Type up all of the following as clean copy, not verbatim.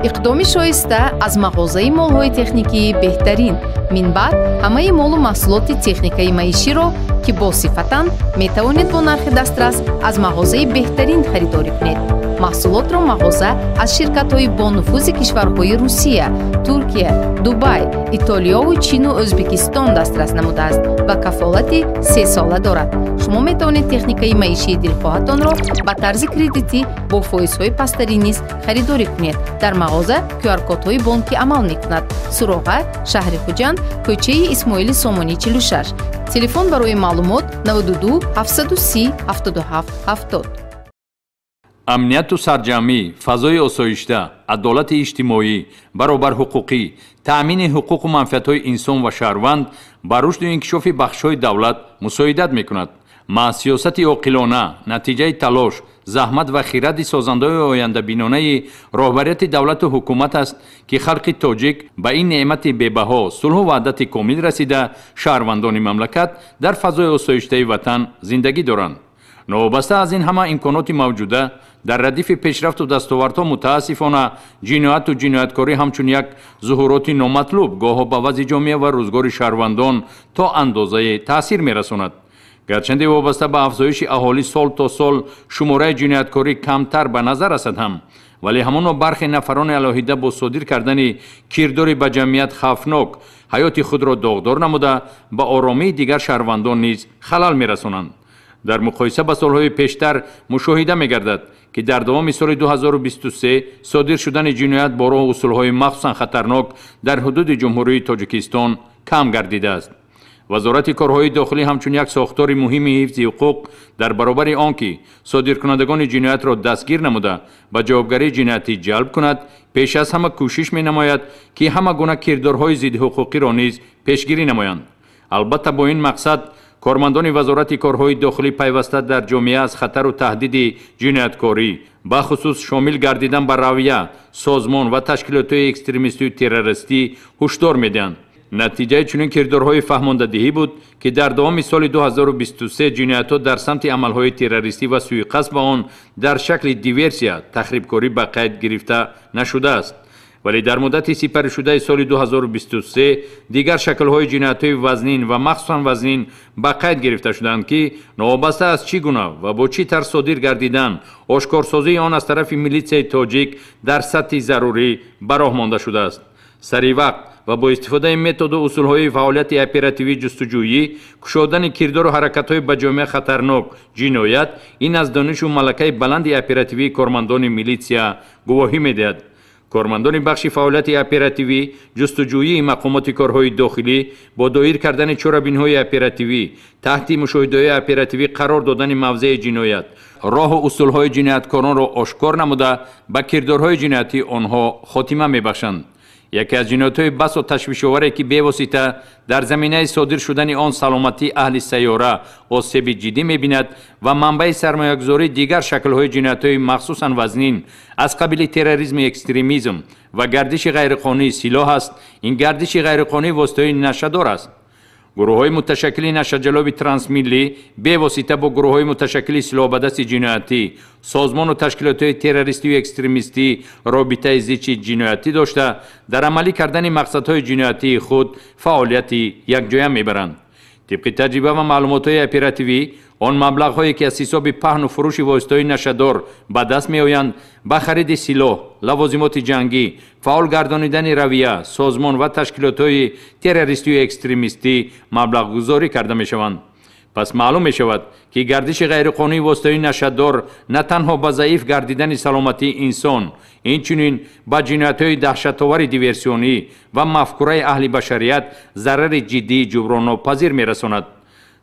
иқдоми шоиста аз мағозаи молҳои техникии беҳтарин. Минбаъд ҳамаи молу маҳсулоти техникаи маиширо ки босифатанд метавонед бо нархи дастрас аз мағозаи беҳтарин харидорӣ кунед. маҳсулотро мағоза аз ширкатҳои бонуфузи кишварҳои Русия, Туркия, Дубай, Итолиёву Чину Ӯзбекистон дастрас намудааст ва кафолати 3 сола дорад. шумо метавонед техникаи маишии дилхоҳатонро ба тарзи кредитӣ бо фоизҳои пасттарин низ харидорӣ кунед. дар мағоза QR-кодҳои бонкӣ амал мекунад. Суроға, шаҳри Хуҷанд, кӯчаи Исмоили Сомонӣ 46. Телефон барои маълумот 92 730 77 70. амнияту сарҷамӣ, фазои осоишта, адолати иҷтимоӣ, баробарҳуқуқӣ, таъмини ҳуқуқу манфиатҳои инсон ва шаҳрванд ба рушду инкишофи бахшҳои давлат мусоидат мекунад. маъсиёсати оқилона, натиҷаи талош, заҳмат ва хиради созандаҳои ояндабинонаи роҳбарияти давлату ҳукумат аст ки халқи тоҷик ба ин неъмати бебаҳо сулҳу ваҳдати комил расида, шаҳрвандони мамлакат дар фазои осоиштаи ватан зиндагӣ доранд. новобаста аз ин ҳама имконоти мавҷуда, дар радифи пешрафту дастовардҳо мутаассифона ҷинояту ҷинояткорӣ ҳамчун як зуҳуроти номатлуб гоҳо ба вазъи ҷомеа ва рӯзгори шаҳрвандон то андозае таъсир мерасонад. гарчанде вобаста ба афзоиши аҳолӣ сол то сол шумораи ҷинояткорӣ камтар ба назар расад ҳам, вале ҳамоно бархе нафарони алоҳида бо содир кардани кирдори ба ҷамъият хавфнок ҳаёти худро доғдор намуда ба оромии дигар шаҳрвандон низ халал мерасонанд. дар муқоиса ба солҳои пештар мушоҳида мегардад ки дар давоми соли 2023 содир шудани ҷиноят бо роҳу усулҳои махсусан хатарнок дар ҳудуди ҷумҳурии Тоҷикистон кам гардидааст. вазорати корҳои дохилӣ ҳамчун як сохтори муҳими ҳифзи ҳуқуқ дар баробари он ки содиркунандагони ҷиноятро дастгир намуда ба ҷавобгарии ҷиноятӣ ҷалб кунад, пеш аз ҳама кӯшиш менамояд ки ҳама гуна кирдорҳои зидди ҳуқуқиро низ пешгирӣ намоянд. албатта бо ин мақсад кормандони вазорати корҳои дохилӣ пайваста дар ҷомеа аз хатару таҳдиди ҷинояткорӣ бахусус шомил гардидан ба равия, созмон ва ташкилотҳои экстремистию террористӣ ҳушдор медиҳанд. натиҷаи чунин кирдорҳои фаҳмондадиҳӣ буд ки дар давоми соли 2023 ҷиноятҳо дар самти амалҳои террористӣ ва сӯйқасд ба он дар шакли диверсия, тахрибкорӣ ба қайд гирифта нашудааст. вале дар муддати сипаришудаи соли 2023 дигар шаклҳои ҷиноятҳои вазнин ва махсусан вазнин ба қайд гирифта шуданд ки новобаста аз чӣ гуна ва бо чӣ тарз содир гардидан, ошкорсозии он аз тарафи милитсияи тоҷик дар сатҳи зарурӣ ба роҳ монда шудааст. саривақт ва бо истифодаи методу усулҳои фаъолияти оперативии ҷустуҷӯӣ, кушодани кирдору ҳаракатҳои ба ҷомеа хатарнок ҷиноят, ин аз донишу малакаи баланди оперативии кормандони милитсия гувоҳӣ медиҳад. кормандони бахши фаъолияти оперативӣ, ҷустуҷӯии мақомоти корҳои дохилӣ бо доир кардани чорабинҳои оперативӣ, таҳти мушоҳидаҳои оперативӣ қарор додани мавзеи ҷиноят, роҳу усулҳои ҷинояткоронро ошкор намуда ба кирдорҳои ҷиноятии онҳо хотима мебахшанд. яке аз ҷиноятҳои басо ташвишоваре ки бевосита дар заминаи содир шудани он саломатии аҳли сайёра осеби ҷиддӣ мебинад ва манбаи сармоягузории дигар шаклҳои ҷиноятҳои махсусан вазнин аз қабили терроризми экстремизм ва гардиши ғайриқонунии силоҳ аст. ин гардиши ғайриқонунӣ воситаҳои нашадор аст. гурӯҳҳои муташаккили нашаҷалоби трансмиллӣ бевосита бо гурӯҳҳои муташаккили силоҳбадасти ҷиноятӣ, созмону ташкилотҳои террористию экстремистӣ робитаи зичи ҷиноятӣ дошта, дар амалӣ кардани мақсадҳои ҷиноятии худ фаъолияти якҷоя мебаранд. тибқи таҷриба ва маълумотҳои оперативӣ, он маблағҳое ки аз ҳисоби паҳну фурӯши воситаҳои нашадор ба даст меоянд, ба хариди силоҳ, лавозимоти ҷангӣ, фаъол гардонидани равия, созмон ва ташкилотҳои террористию экстремистӣ маблағгузорӣ карда мешаванд. пас маълум мешавад ки гардиши ғайриқонунии воситаҳои нашаддор на танҳо ба заиф гардидани саломатии инсон, инчунин ба ҷиноятҳои даҳшатовари диверсионӣ ва мафкураи аҳли башарият зарари ҷиддии ҷуброннопазир мерасонад.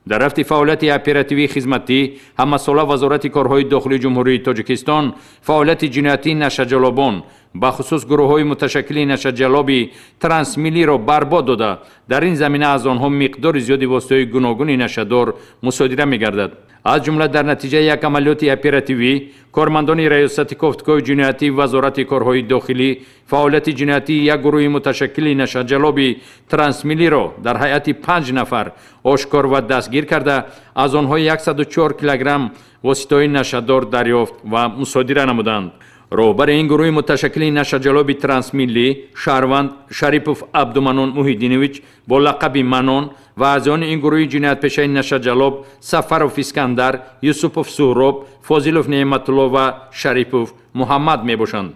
дар рафти фаъолияти оперативии хизматӣ, ҳамасола вазорати корҳои дохилии ҷумҳурии Тоҷикистон фаъолияти ҷиноятии нашаҷалобон, бахусус гурӯҳҳои муташаккили нашаҷалоби трансмиллиро барбод дода, дар ин замина аз онҳо миқдори зиёди воситаҳои гуногуни нашадор мусодира мегардад. аз ҷумла дар натиҷаи як амалиёти оперативӣ, кормандони раёсати кофтгоҳи ҷиноятии вазорати корҳои дохилӣ фаъолияти ҷиноятии як гурӯҳи муташаккили нашаҷалоби трансмиллиро дар ҳайати 5 нафар ошкор ва дастгир карда, аз онҳо 104 килограмм воситаҳои нашадор дарёфт ва мусодира намуданд. роҳбари ин гурӯҳи муташаккили нашаҷалоби трансмиллӣ шаҳрванд Шарипов Абдуманон Муҳиддинович бо лақаби Манон ва аъзоёни ин гурӯҳи ҷиноятпешаи нашаҷалоб Сафаров Искандар, Юсупов Суҳроб, Фозилов Неъматулло ва Шарипов Муҳаммад мебошанд.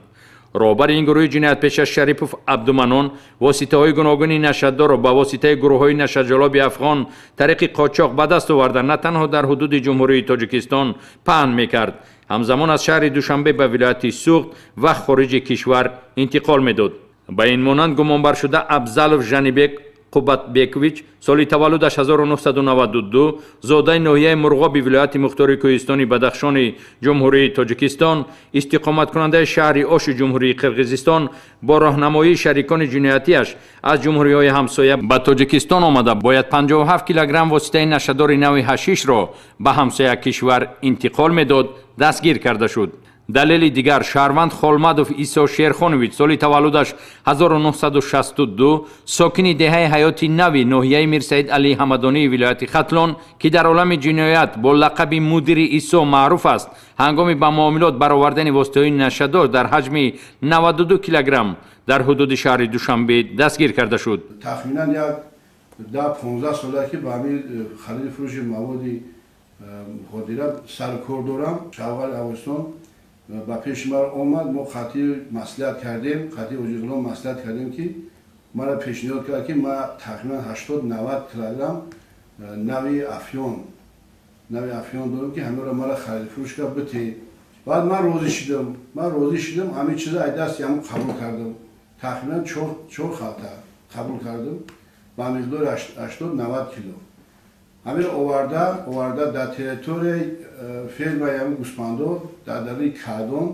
роҳбари ин гурӯҳи ҷиноятпеша Шарипов Абдуманон воситаҳои гуногуни нашаддорро ба воситаи гурӯҳҳои нашаҷалоби афғон тариқи қочоқ ба даст оварда на танҳо дар ҳудуди ҷумҳурии Тоҷикистон паҳн мекард, ҳамзамон аз шаҳри Душанбе ба вилояти Суғд ва хориҷи кишвар интиқол медод. ба ин монанд гумонбаршуда Абзалов Жанибек Қубатбекович соли таваллудаш 1992 зодаи ноҳияи Мурғоби вилояти Мухтори Кӯҳистони Бадахшони ҷумҳурии Тоҷикистон истиқоматкунандаи шаҳри Оши ҷумҳурии Қирғизистон бо роҳнамоии шарикони ҷиноятиаш аз ҷумҳуриҳои ҳамсоя ба Тоҷикистон омада бояд 57 килограмм воситаи нашадори нави ҳашишро ба ҳамсоя кишвар интиқол медод, дастгир карда шуд. далели дигар шаҳрванд Холмадов Исо Шерхонович соли таваллудаш 1962 сокини деҳаи ҳаёти нави ноҳияи Мирсаид Алӣ Ҳамадонии вилояти Хатлон ки дар олами ҷиноят бо лақаби мудири Исо маъруф аст, ҳангоми ба муомилот баровардани воситаҳои нашадор дар ҳаҷми 92 килограмм дар ҳудуди шаҳри Душанбе дастгир карда шуд. тахминан як 10-15 сола ки ба ҳамин хариди фурӯши маводи ходира саркор дорам. шавғали Авғустон ба пеши ман омад, мо қатъи маслиҳат кардем, қатъи оҷиғулон маслиҳат кардем ки мара пешниҳод кард ки ма тахминан 80-90 килограмм нави афён дорем ки ҳамеро мара хариди фурӯш кард бите. баъд ман розӣ шидам, ҳамин чиза ай дасти ҳамон қабул кардам. тахминан 4 халта қабул кардам ба миқдори 80-90 кило. ҳамин оварда дар территорияи фермаи ҳамин гӯспандор дар дараи Кардон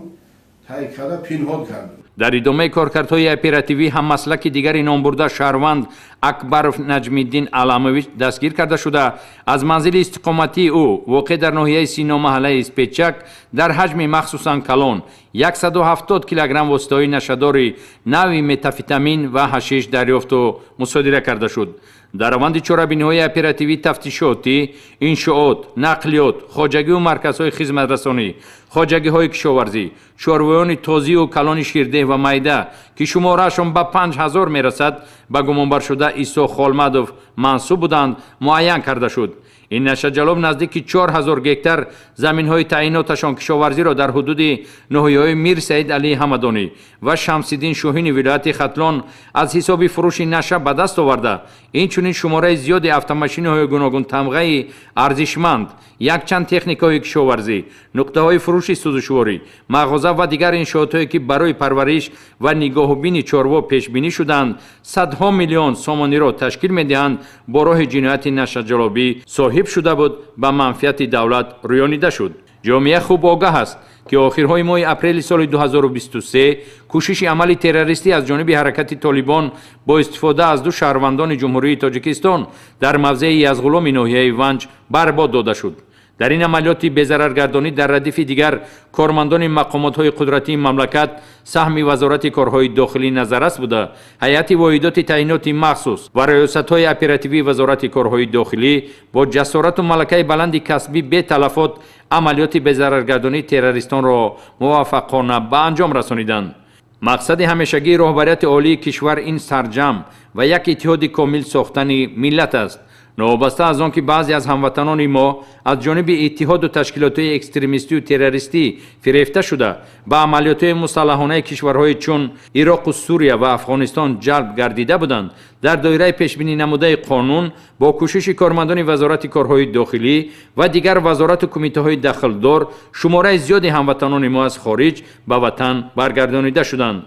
таҳия карда пинҳон кардам. дар идомаи коркардҳои оперативӣ ҳаммаслаки дигари номбурда шаҳрванд Акбаров Наҷмиддин Аламович дастгир карда шуда аз манзили истиқоматии ӯ воқеъ дар ноҳияи Сино маҳаллаи Испечак дар ҳаҷми махсусан калон 170 килограмм воситаҳои нашадори нави метафетамин ва ҳашиш дарёфту мусодира карда шуд. дар раванди чорабиниҳои оперативӣ тафтишотӣ, иншоот, нақлиёт, хоҷагиву марказҳои хизматрасонӣ, хоҷагиҳои кишоварзӣ, чорвоёни тозиву калони ширдеҳ ва майда ки шумораашон ба 5000 мерасад ба гумонбаршуда Исо Холмадов мансуб буданд муайян карда шуд. ин нашаҷалоб наздики 4000 гектар заминҳои таъиноташон кишоварзиро дар ҳудуди ноҳияҳои Мир Саид Алӣ Ҳамадонӣ ва Шамсиддин Шоҳини вилояти Хатлон аз ҳисоби фурӯши наша ба даст оварда, инчунин шумораи зиёди автомошинаҳои гуногун тамғаи арзишманд, якчанд техникаҳои кишоварзӣ, нуқтаҳои фурӯши сӯзишворӣ, мағоза ва дигар иншоотҳое ки барои парвариш ва нигоҳубини чорво пешбинӣ шуданд, садҳо миллион сомониро ташкил медиҳанд бо роҳи ҷинояти нашаҷалобӣ соҳиб шуда буд ба манфиати давлат рӯёнида шуд. ҷомеа хуб огаҳ аст ки охирҳои моҳи апрели соли 2023 кӯшиши амали террористӣ аз ҷониби ҳаракати Толибон бо истифода аз ду шаҳрвандони ҷумҳурии Тоҷикистон дар мавзеи Язғуломи ноҳияи Ванҷ барбод дода шуд. дар ин амалиёти безараргардонӣ дар радифи дигар кормандони мақомотҳои қудратии мамлакат саҳми вазорати корҳои дохилӣ назаррас буда, ҳайати воҳидоти таъиноти махсус ва раёсатҳои оперативии вазорати корҳои дохилӣ бо ҷасорату малакаи баланди касбӣ бе талафот амалиёти безараргардонии террористонро муваффақона ба анҷом расониданд. мақсади ҳамешагии роҳбарияти олии кишвар ин сарҷам ва як иттиҳоди комил сохтани миллат аст. новобаста аз он ки баъзе аз ҳамватанони мо аз ҷониби иттиҳоду ташкилотҳои экстремистию террористӣ фирефта шуда ба амалиётҳои мусаллаҳонаи кишварҳои чун Ироқу Сурия ва Афғонистон ҷалб гардида буданд, дар доираи пешбинӣ намудаи қонун бо кӯшиши кормандони вазорати корҳои дохилӣ ва дигар вазорату кумитаҳои дахлдор шумораи зиёди ҳамватанони мо аз хориҷ ба ватан баргардонида шуданд.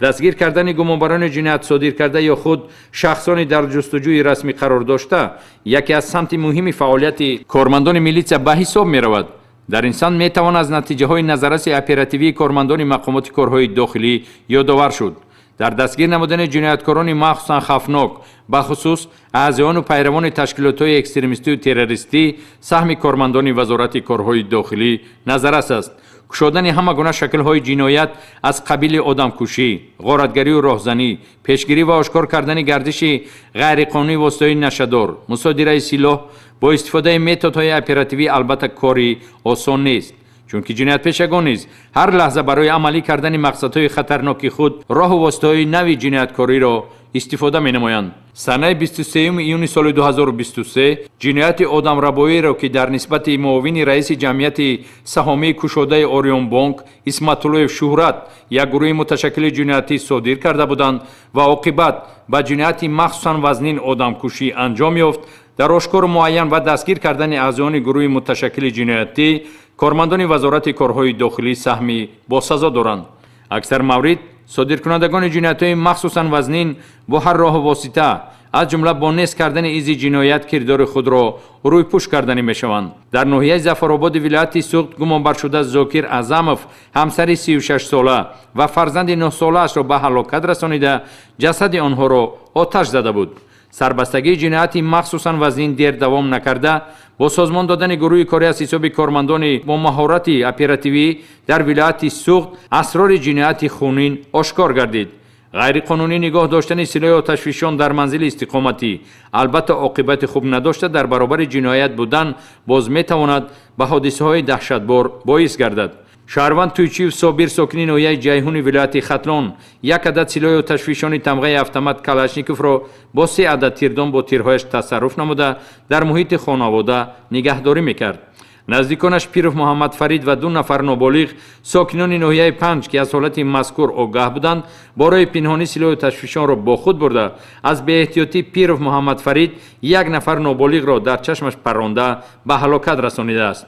дастгир кардани гумонбарони ҷиноят содир карда ё худ шахсони дар ҷустуҷӯи расмӣ қарор дошта яке аз самти муҳими фаъолияти кормандони милитсия ба ҳисоб меравад. дар ин самт метавон аз натиҷаҳои назарраси оперативии кормандони мақомоти корҳои дохилӣ ёдовар шуд. дар дастгир намудани ҷинояткорони махсусан хафнок бахусус аъзоёну пайравони ташкилотҳои экстремистию террористӣ саҳми кормандони вазорати корҳои дохилӣ назаррас аст. кушодани ҳама гуна шаклҳои ҷиноят аз қабили одамкушӣ, ғоратгарию роҳзанӣ, пешгирӣ ва ошкор кардани гардиши ғайриқонунии воситаҳои нашадор, мусодираи силоҳ бо истифодаи методҳои оперативӣ албатта кори осон нест. چونکه جنایتپیشگان نیز هر لحظه برای عملی کردن مقصدهای خطرناک خود راه و واسطه‌های نوی جنایتکاری را استفاده می‌نمایند. سنه 23 ایون سال 2023 جنایت آدمربایی را که در نسبت معاون رئیس جمعیت سهامی کشاده اوریون بانک اسمت‌الله شهرت یک گروه متشکل جنایتی صادر کرده بودند و عاقبت به جنایت مخصوصاً وزنین آدمکشی انجام یافت، در آشکار معین و دستگیر کردن اعضایان گروه متشکل جنایتی کارمندان وزارت کارهای داخلی سهمی با سزا دارند. اکثر مورد صادرکنندگان جنایت‌های مخصوصاً وزنین با هر راه واسطه از جمله با نیست کردن ایزی جنایت کردار خود را روی پوش کردن میشوند. در ناحیه ظفرآباد ولایت سوخت گمانبر شده زاکر اعظمов همسر 36 ساله و فرزند 9 ساله اش را به هلاکت رسانیده جسد آنها را آتش زده بود. سربستگی جنایتی مخصوصاً وزنین دیر دوام نکرده با سازمان دادن گروه کاری از حساب کارمندان با مهارت اپراتیوی در ولایت سوخت اسرار جنایت خونین آشکار گردید. غیر قانونی نگاه داشتن سلاح آتشفشان در منزل استقامتی البته عاقبت خوب نداشته در برابر جنایت بودن باز میتواند به حادثه های دهشتبار باعث گردد. شهروند تویچیو صابر ساکن ناحیه جیهون ولایت ختلان یک عدد سلاح آتشفشان تمغه اتومات کلاشنیکوف را با 3 عدد تیردان با تیرهایش تصرف نموده در محیط خانواده نگهداری میکرد. نزدیکانش پیروف محمد فرید و 2 نفر نابالغ ساکنان ناحیه 5 که از حالت مذکور آگاه بودند برای پنهانی سلاح آتشفشان را با خود برده از بی احتیاطی پیروف محمد فرید 1 نفر نابالغ را در چشمش پرانده به هلاکت رسانیده است.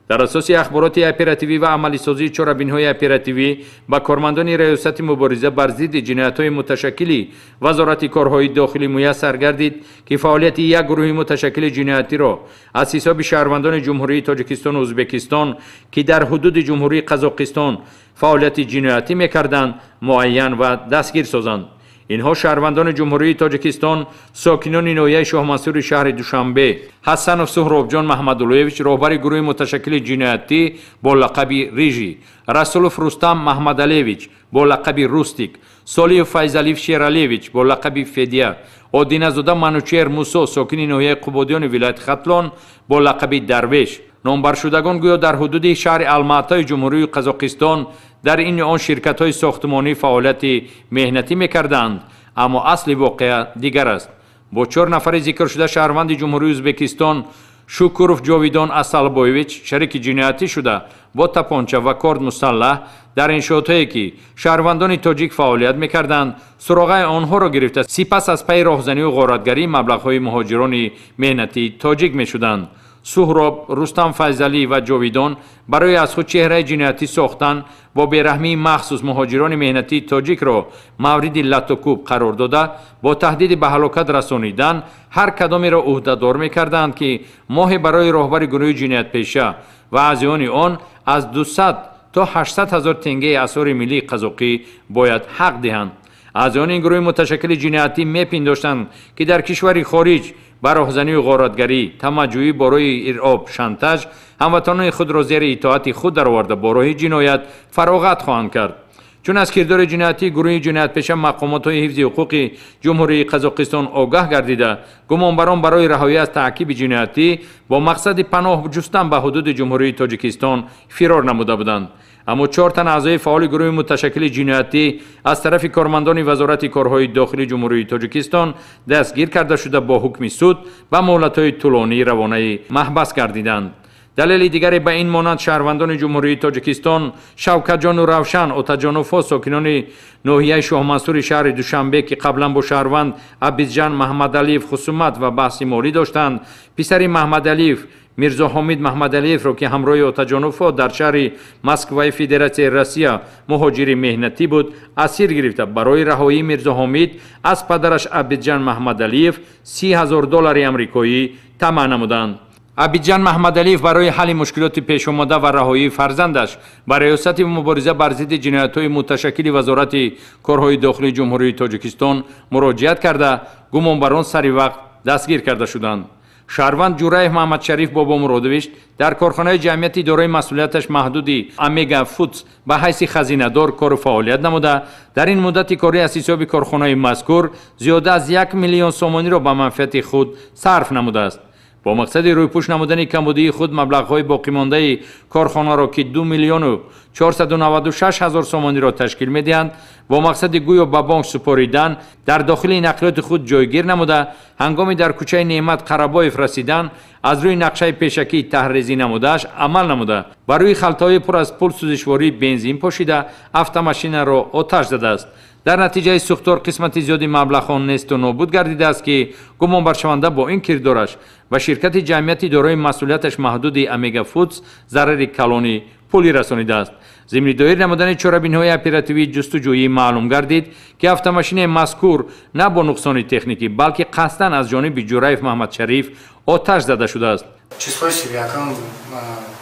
در اساس اخبارات اپراتیوی و عملی سازی چاره‌بین‌های اپراتیوی با کارمندان ریاست مبارزه بر ضد جنایت‌های متشکلی وزارت کارهای داخلی میسر گردید که فعالیت یک گروه متشکل جنایتی را از حساب شهروندان جمهوری تاجیکستان و ازبکستان که در حدود جمهوری قزاقستان فعالیت جنایتی می‌کردند معین و دستگیر سازند. اینها شهروندان جمهوری تاجیکستان ساکنان ناحیه شاه منصور شهر دوشنبه حسن و سهرابجان محمداللهویچ رهبر گروه متشکل جنایتی با لقب ریژی، رسولوف رستم محمدعلیویچ با لقب روستیک، سالیو فیضعلیف شیرالیویچ با لقب فدیه، آدینه‌زاده منوچهر موسی ساکن ناحیه قبادیان ولایت ختلان با لقب درویش. نامبر شدگان گویا در حدود شهر الماتی جمهوری قزاقستان در این آن شرکت‌های ساختمانی فعالیت مهنتی می‌کردند، اما اصل واقعه دیگر است. با 4 نفر ذکر شده شهروند جمهوری ازبکستان شوکوروف جاویدان اسالبویویچ شریک جنایتی شده با تپانچه و کارد مسلح در انشاءاتی که شهروندان تاجیک فعالیت می‌کردند سراغ آنها را گرفته سپس از پی راهزنی و غارتگری مبلغ‌های مهاجران مهنتی تاجیک می‌شدند. سهراب، رستم فیضعلی و جاویدان برای از خود چهره جنایتی ساختن با بیرحمی مخصوص مهاجران مهنتی تاجیک را مورد لطوکوب قرار داده با تهدید به هلاکت رسانیدن هر کدامی را عهده‌دار می‌کردند که ماهی برای راهبر گروه جنایت پیشه و اعضایان آن از 200 تا 800 هزار تنگه اسعار ملی قزاقی باید حق دهند. اعضایان این گروه متشکل جنایتی می‌پنداشتند که در کشور خارج بر راهزنی و غارتگری، تمجویی برای ارعاب، شانتاژ هموطنان خود را زیر اطاعت خود درآورده با راه جنایت فراغت خواهند کرد. چون از کردار جنایتی گروه جنایت پیشه مقامات حفظ حقوق جمهوری قزاقستان آگاه گردیده گمانبران برای رهایی از تعقیب جنایتی با مقصد پناه جستن به حدود جمهوری تاجیکستان فرار نموده بودند. اما 4 تن اعضای فعال گروه متشکل جنایتی از طرف کارمندان وزارت کارهای داخلی جمهوری تاجیکستان دستگیر کرده شده با حکم سود و مهلت‌های طولانی روانه محبس گردیدند. دلیل دیگری به این مانند شهروندان جمهوری تاجیکستان شوکت جان و روشن آتاجانوف ساکنان ناحیه شاه منصور شهر دوشنبه که قبلا با شهروند عبیدجان محمدعلیف خصومت و بحث مالی داشتند پسر محمدعلیف میرزا حمید محمدعلیف را که همراه آتاجانوف در شهر مسکو فدراسیون روسیه مهاجر مهنتی بود اسیر گرفته برای رهایی میرزا حمید از پدرش عبیدجان محمدعلیف $30,000 آمریکایی طمع نمودند. عبیدجان محمدعلیف برای حل مشکلات پیش آمده و رهایی فرزندش به ریاست مبارزه بر ضد جنایت‌های متشکل وزارت کارهای داخلی جمهوری تاجیکستان مراجعت کرده گمانبران سری وقت دستگیر کرده شدند. شهروند جوره محمد شریف بابا مرادویچ در کارخانه جمعیتی دارای مسئولیتش محدودی امیگا فودز به حیث خزینه‌دار کار و فعالیت نموده در این مدت کاری از حساب کارخانه مذکور زیاده از 1 میلیون سومانی را به منفعت خود صرف نموده است. با مقصد رویپوش نمودن کمبودی خود مبلغ‌های باقی مانده کارخانه را که 2 میلیون و 496 هزار سومانی را تشکیل می‌دهند با مقصد گویا به بانک سپاریدن در داخل نقلیات خود جایگیر نموده هنگامی در کوچه نعمت قربایف رسیدن از روی نقشه پیشکی تحریزی نمودهش عمل نموده بر روی خلطه‌های پر از پول سوزشواری بنزین پاشیده автомашина را آتش زده است. در نتیجه سوختار قسمت زیادی مبلغ نیست و نابود گردیده است که گمانبرشونده با این کردارش و شرکت جمعیتی دارای مسئولیتش محدود امیگا فودز ضرر کلانی پولی رسانیده است. ضمن دایر نمودن چاره‌بین‌های اپراتیوی جستجویی معلوم گردید که автомашина مذکور نه با نقصان تکنیکی بلکه قصداً از جانب جوراєв محمد شریف آتش زده شده است. چیزهای سیریاکان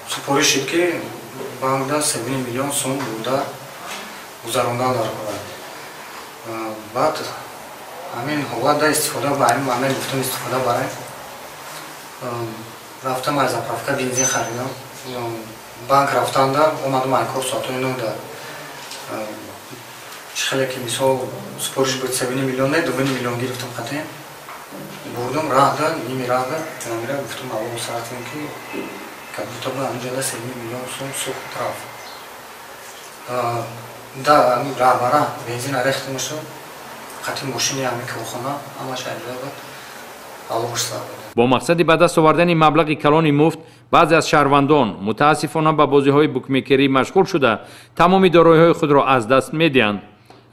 سپاری شد که بانک‌دا 3 میلیون سوم بوده گذراندن داره. بعد همین حوالا استفاده برای معامله گفتم استفاده برای رفتم از اپرافکا بنزین خریدم بانک رفتم دا اومدم مایکرو ساتوی نو دا خیلی که مثال سپارش بود 7 میلیون نه 2 میلیون گرفتم خطه بردم راه دا نیمی راه دا نمیره گفتم اول ساعتیم که کبوتا با همینجا دا 7 میلیون سوم سوخت طرف دا راه برا بنزین ریخته میشد خطی ماشینی همی که بخونه اما شاید بود آلوش سر با مقصد به دست آوردن مبلغ کلان مفت بعضی از شهروندان متاسفانه به بازی‌های بوکمیکری مشغول شده تمام دارایی‌های خود را از دست می‌دهند.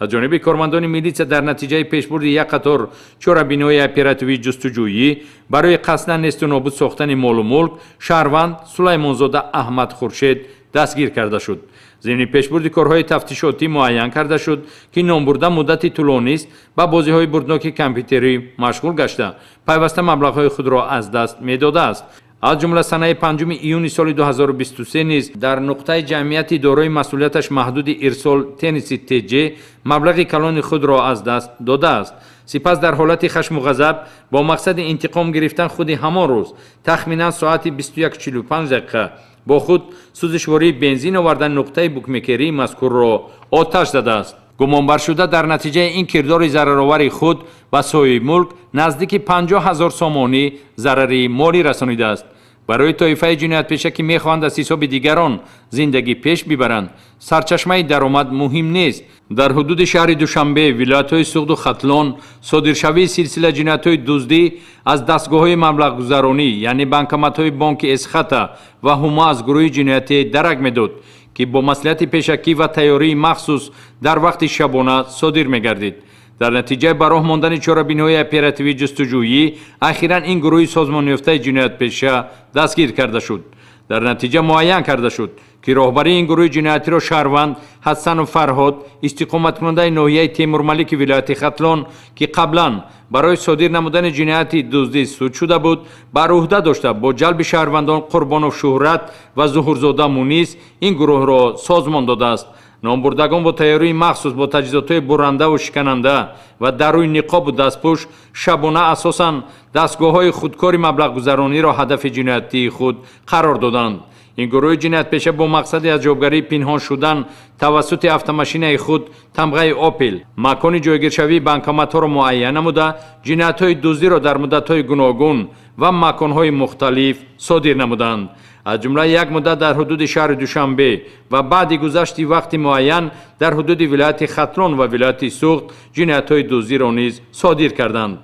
از جانب کارمندان میلیسا در نتیجه پیشبرد یک قطار چاره‌بین‌های اپراتیوی جستجویی برای قصداً نیست و نابود ساختن مال و ملک شهروند سلیمانزاده احمد خورشید دستگیر کرده شد. ضمن پیشبرد کارهای تفتیشاتی معین کرده شد که نامبرده مدتی طولانی است با بازی‌های بردناک کامپیوتری مشغول گشته پیوسته مبلغ‌های خود را از دست می‌داده است. از جمله سنه 5 ایون سال 2023 نیز در نقطه جمعیتی دارای مسئولیتش محدود ارسال تنیس تیجی مبلغ کلان خود را از دست داده است. سپس در حالت خشم و غضب با مقصد انتقام گرفتن خود همان روز تخمینا ساعت 21:45 دقیقه با خود سوزشواری بنزین آوردن نقطه بوکمیکری مذکور را آتش زده است. گمانبر شده در نتیجه این کردار ضررآور خود و صاحب ملک نزدیک 50,000 سومانی ضرری مالی رسانیده است. برای طایفه جنایت پیشه که میخواهند از حساب دیگران زندگی پیش ببرند سرچشمه درآمد مهم نیست. در حدود شهر دوشنبه ولایت‌های سوخت و ختلان صادرشوی سلسله جنایت‌های دزدی از دستگاه‌های مبلغ گذرانی یعنی بانکمات‌های بانک اسخطه و هما از گروه جنایتی درک می‌داد که با مصلحت پیشکی و تیاری مخصوص در وقت شبانه صادر می‌گردید. در نتیجه به راه ماندن چاره‌بین‌های اپراتیوی جستجویی اخیراً این گروه سازمان یافته جنایت پیشه دستگیر کرده شد. در نتیجه معین کرده شد که راهبری این گروه جنایتی را شهروند حسن و فرهاد استقامت کننده ناحیه تیمورملک ولایت ختلان که قبلا برای صادر نمودن جنایت دزدی سود شده بود بر عهده داشته با جلب شهروندان قربان شهرت و ظهورزاده مونیس این گروه را سازمان داده است. نامبردگان با تیاری مخصوص با تجهیزات برنده و شکننده و در روی نقاب و دستپوش شبانه اساساً دستگاه‌های خودکار مبلغ گذرانی را هدف جنایتی خود قرار دادند. این گروه جنایت پیشه با مقصد از جوابگری پنهان شدن توسط автомашина خود تمغه آپل مکان جایگیرشوی بانکمات‌ها را معین نموده جنایت‌های دزدی را در مدت‌های گوناگون و مکان‌های مختلف صادر نمودند. از جمله یک مدت در حدود شهر دوشنبه و بعد گذشت وقت معین در حدود ولایت ختلان و ولایت سوخت جنایت‌های دزدی را نیز صادر کردند.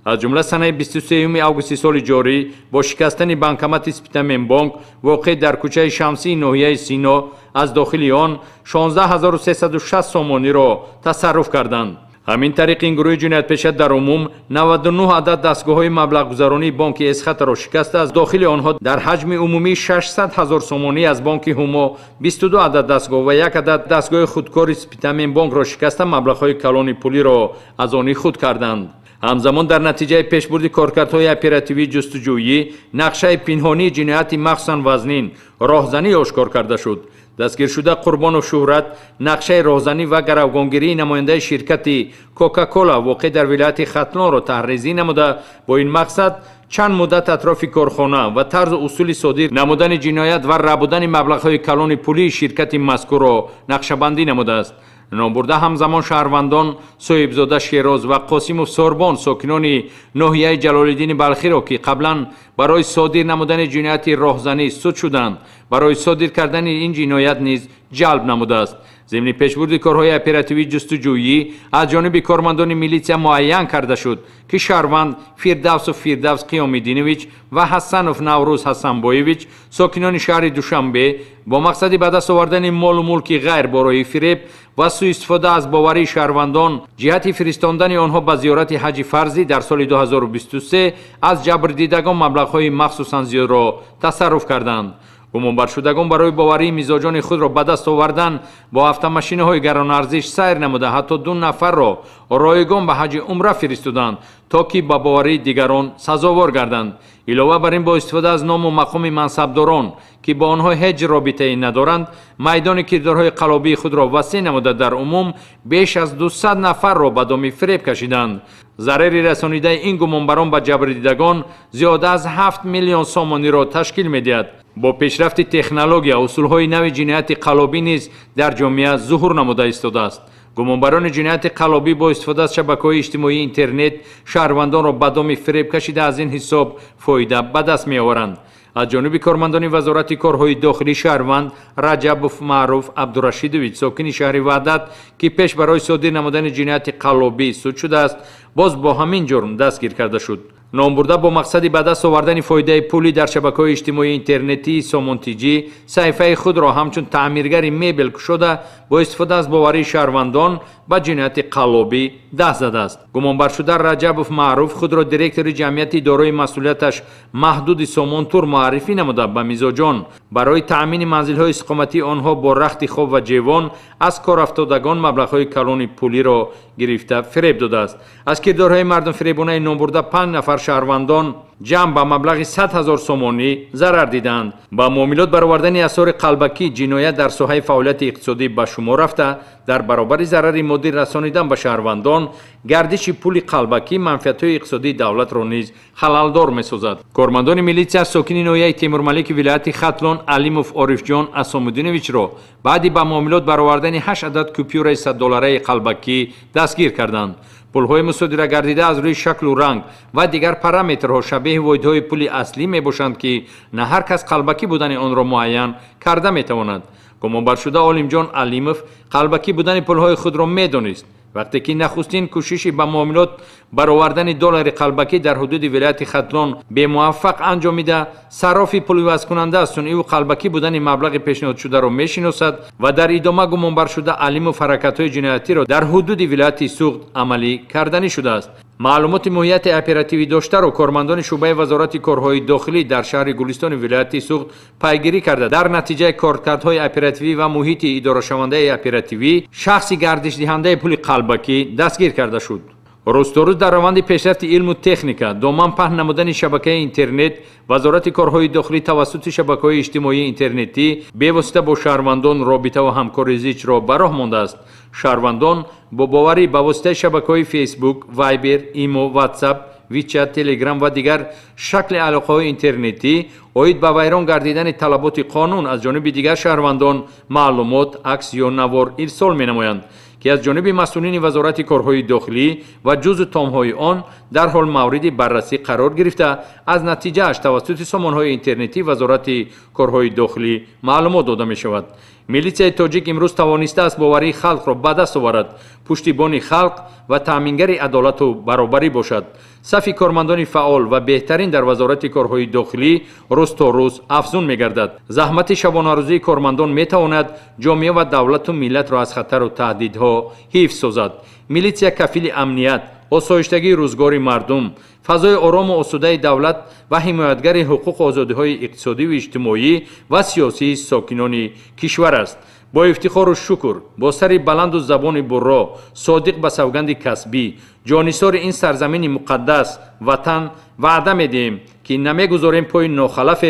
از جمله سنه 23 آگوست سال جاری با شکستن بانکمات اسپیتامین بانک واقع در کوچه شمسی ناحیه سینا از داخل آن 16360 سومانی را تصرف کردند. همین طریق این گروه جنایت پیشه در عموم 99 عدد دستگاه‌های مبلغ گذرانی بانک اسخطه را شکسته از داخل آنها در حجم عمومی 600,000 سومانی از بانک هما 22 عدد دستگاه و یک عدد دستگاه خودکار اسپیتامین بانک را شکسته مبلغ‌های کلان پولی را از آن خود کردند. همزمان در نتیجه پیشبرد کارکردهای اپراتیوی جستجویی نقشه پنهانی جنایت مخصوصاً وزنین راهزنی آشکار کرده شد. دستگیر شده قربان و شهرت نقشه راهزنی و گروگانگیری نماینده شرکت کوکاکولا واقع در ولایت ختلان را تحریزی نموده با این مقصد چند مدت اطراف کارخانه و طرز اصول صادر نمودن جنایت و ربودن مبلغ‌های کلان پولی شرکت مذکور را نقشه‌بندی نموده است. نامبرده همزمان شهروندان صاحبزاده شیراز و قاسموف سوربان ساکنان ناحیه جلالالدین بلخی را که قبلا برای صادر نمودن جنایت راهزنی سود شدند برای صادر کردن این جنایت نیز جلب نموده است. ضمن پیشبرد کارهای اپراتیوی جستجویی از جانب کارمندان میلیسیا معین کرده شد که شهروند فیردوس قیام‌الدینویچ و حسنوف نوروز حسنبایویچ ساکنان شهر دوشنبه با مقصد به دست آوردن مال و ملک غیر برای فریب و سوء استفاده از باوری شهروندان جهت فرستاندن آنها به زیارت حج فرضی در سال 2023 از جبردیدگان مبلغ‌های مخصوصاً زیاد را تصرف کردند. گمانبرشدگان برای باوری مزاجان خود را به دست آوردن با автомашинаҳои گران‌ارزش سیر نموده حتی 2 نفر را رایگان به حج عمره فرستادند تا که به باوری دیگران سزاوار گردند. علاوه بر این با استفاده از نام و مقام منصبداران که با آنها هیچ رابطه‌ای ندارند میدان کردارهای قلابی خود را وسیع نموده در عموم بیش از 200 نفر را به دام فریب کشیدند. ضرر رسانیده این گمانبران به جبردیدگان زیاده از 7 میلیون سامانی را تشکیل می‌دهد. با پیشرفت تکنولوژی اصولهای نو جنایت قلابی نیز در جامعه ظهور نموده ایستاده است. گمانبران جنایت قلابی با استفاده از شبکه‌های اجتماعی اینترنت شهروندان را به دام فریب کشیده از این حساب فایده به دست می‌آورند. از جانب کارمندان وزارت کارهای داخلی شهروند رجب معروف عبدالرشیدویچ ساکن شهر وحدت که پیش برای صادر نمودن جنایت قلابی سود شده است باز با همین جرم دستگیر کرده شد. نامبرده با مقصد به دست آوردن فایده پولی در شبکه‌های اجتماعی اینترنتی سامونتیجی صحیفه خود را همچون تعمیرگر میبل شده با استفاده از باوری شهروندان به جنایت قلابی دست زده است. گمانبر شده رجب معروف خود را دیرکتور جمعیتی دارای مسئولیتش محدود سامانتور معرفی نموده به مزاجان برای تأمین منزل‌های اقامتی آنها با رخت خواب و جوان از کار افتادگان مبلغ‌های کلان پولی را گرفته فریب داده است. از کردارهای مردم فریبانه نامبرده 5 نفر شهروندان جمع به مبلغ 100,000 سومانی ضرر دیدند. با معاملات برآوردن اثار قلبکی جنایت در ساحه فعالیت اقتصادی به شمار رفته در برابر ضرر مادی رسانیدن به شهروندان گردش پول قلبکی منفعت‌های اقتصادی دولت را نیز خللدار می‌سازد. کارمندان میلیسیا ساکن ناحیه تیمورملک ولایت ختلان علیموف عارفجان اسام‌الدینویچ را بعد با معاملات برآوردن 8 عدد کوپیور $100 قلبکی دستگیر کردند. پول‌های مصادره گردیده از روی شکل و رنگ و دیگر پارامترها شبیه واحدهای پول اصلی میباشند که نه هر کس قلبکی بودن آن را معین کرده میتواند. گمانبر شده عالمجان علیموف قلبکی بودن پول‌های خود را میدانست. وقتی که نخستین کوششی به معاملات برآوردن دلار قلبکی در حدود ولایت ختلان به موفق انجامید، صراف پول وصل کننده از سوی او قلبکی بودن مبلغ پیشنهاد شده را میشناسد و در ادامه گمانبر شده علیموف حرکت‌های جنایتی را در حدود ولایت سوخت عملی کردنی شده است. معلومات مویت اپراتیوی داشته را کارمندان شعبه وزارت کارهای داخلی در شهر گلستان ولایت سوخت پیگیری کرده در نتیجه کارکردهای اپراتیوی و محیط اداره شونده اپراتیوی شخصی گردش دهنده پول قلبکی دستگیر کرده شد. روز تا روز در روند پیشرفت علم و تکنیک دامن پهن نمودن شبکه اینترنت وزارت کارهای داخلی توسط شبکه‌های اجتماعی اینترنتی به واسطه با شهروندان رابطه و همکاری زیچ را به راه مانده است. شهروندان با باوری به واسطه شبکه‌های فیسبوک، وایبر، ایمو، واتساپ، ویچت، تلگرام و دیگر شکل علاقه‌های اینترنتی اوید به ویران گردیدن طلبات قانون از جانب دیگر شهروندان معلومات، عکس یا نوار ارسال می‌نمایند که از جانب مسئولین وزارت کارهای داخلی و جزء تام‌های آن در حال مورد بررسی قرار گرفته از نتیجه اش توسط سامانه‌های اینترنتی وزارت کارهای داخلی معلومات داده می‌شود. میلیسیای تاجیک امروز توانسته است باوری خلق را به دست آورد، پشتیبان خلق و تامینگر عدالت و برابری باشد. صف کارمندان فعال و بهترین در وزارت کارهای داخلی روز تا روز افزون می‌گردد. زحمت شبانه روزی کارمندان می‌تواند جامعه و دولت و ملت را از خطر و تهدیدها حفظ سازد. میلیسیا کفیل امنیت، آسایشتگی روزگار مردم، فضای آرام و آسوده دولت و حمایتگر حقوق و آزادی‌های اقتصادی و اجتماعی و سیاسی ساکنان کشور است. با افتخار و شکر با سر بلند و زبان برا صادق به سوگند کسبی جانثار این سرزمین مقدس وطن وعده می‌دهیم که نمی‌گذاریم پای ناخلف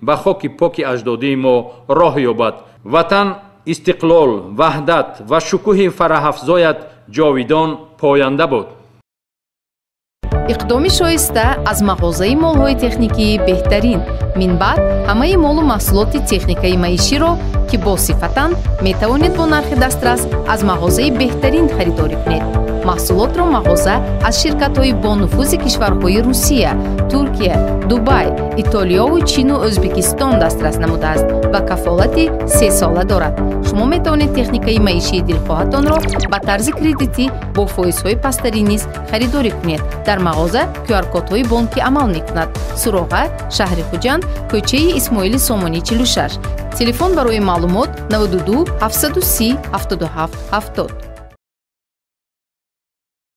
به خاک پاک اجدادی ما راه یابد. وطن، استقلال، وحدت و شکوه فرح افزایت جاویدان پاینده بود. иқдоми шоиста аз мағозаи молҳои техникии беҳтарин. Минбаъд ҳамаи молу маҳсулоти техникаи маиширо ки босифатанд метавонед бо нархи дастрас аз мағозаи беҳтарин харидорӣ кунед. маҳсулотро мағоза аз ширкатҳои бонуфузи кишварҳои Русия, Туркия, Дубай, Итолиёву Чину Ӯзбекистон дастрас намудааст ва кафолати 3 сола дорад. шумо метавонед техникаи маишии дилхоҳатонро ба тарзи кредитӣ бо фоизҳои пасттарин низ харидорӣ кунед. дар мағоза QR-кодҳои бонкӣ амал мекунад. Суроға, шаҳри Хуҷанд, кӯчаи Исмоили Сомонӣ 46. Телефон барои маълумот 92 730 77 70.